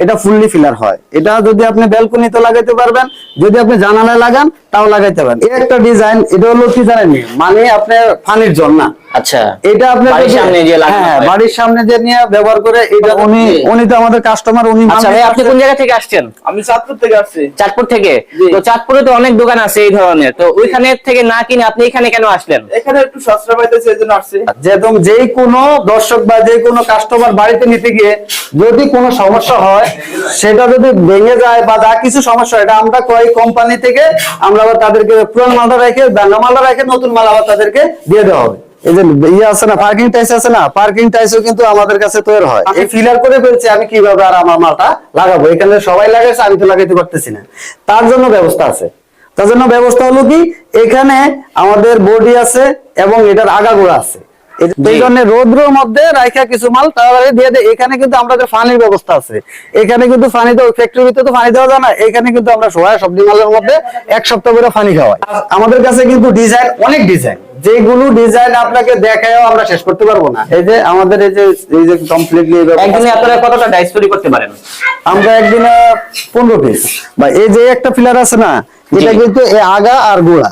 এটা fully filler হয়। এটা যদি আপনি ব্যালকনিতে লাগাইতে পারবেন, যদি আপনি জানালায় লাগান তাও লাগাইতে পারেন। এই একটা ডিজাইন, এটা হলো কি জানেন, মানে আপনার ফানির জন্য। আচ্ছা, এটা আপনি বাড়ির সামনে যে লাগানো হ্যাঁ হয়। বাড়ির সামনে যে নিয়ে ব্যবহার করে, এটা উনি তো আমাদের কাস্টমার। উনি আচ্ছা ভাই, আপনি কোন জায়গা থেকে আসছেন? আমি চাঁদপুর থেকে আসছি। চাঁদপুর থেকে? জি। তো চাঁদপুরে তো অনেক দোকান আছে এই ধরনের, তো ওইখানে থেকে না কিনে আপনি এখানে কেন আসলেন? এখানে একটু সস্তা পাইতেছে এজন্য আসছি। যেরকম যে কোনো দর্শক বা যে কোনো কাস্টমার বাড়িতে নিতে গিয়ে যদি কোনো সমস্যা হয়, সেটা যদি ভেঙে যায় বা যা কিছু সমস্যা, এটা আমরা কই কোম্পানি থেকে আমরা আবার তাদেরকে পুরান মালটা রেখে, দাঙ্গা মালটা রেখে নতুন মাল আবার তাদেরকে দিয়ে দেওয়া হবে। এই যে ইয়ে আছে না, পার্কিং টাইলস আছে না, পার্কিং টাইলসও কিন্তু আমাদের কাছে তৈরি হয়। আমি ফিলার করে ফেলছি, আমি কিভাবে আর আমার মালটা লাগাবো? এখানে সবাই লাগাইছে, আমি তো লাগাইতে পারতেছি না। তার জন্য ব্যবস্থা আছে। তার জন্য ব্যবস্থা হলো কি, এখানে আমাদের বডি আছে এবং এটার আগাগোড়া আছে। এই জন্য রোদ্রের মধ্যে রাইখা কিছু মাল তাড়াতাড়ি দিয়ে দেয়। এখানে কিন্তু আমাদের পানির ব্যবস্থা আছে। এখানে কিন্তু পানি তো ফ্যাক্টরির ভিতরে তো পানি দেওয়া যায় না, এখানে কিন্তু আমরা সবজি মালের মধ্যে 1 সপ্তাহ করে পানি খাওয়াই। আমাদের কাছে কিন্তু ডিজাইন, অনেক ডিজাইন, যেগুলো ডিজাইন আপনাকে দেখায়ও আমরা শেষ করতে পারবো না। এই যে আমাদের এই যে কমপ্লিটলি একদিনে আপনারা কতটা ডাইস তৈরি করতে পারেন? আমরা একদিনে 15 পিস। বা এই যে একটা পিলার আছে না, এটা কিন্তু আগা আর গোড়া,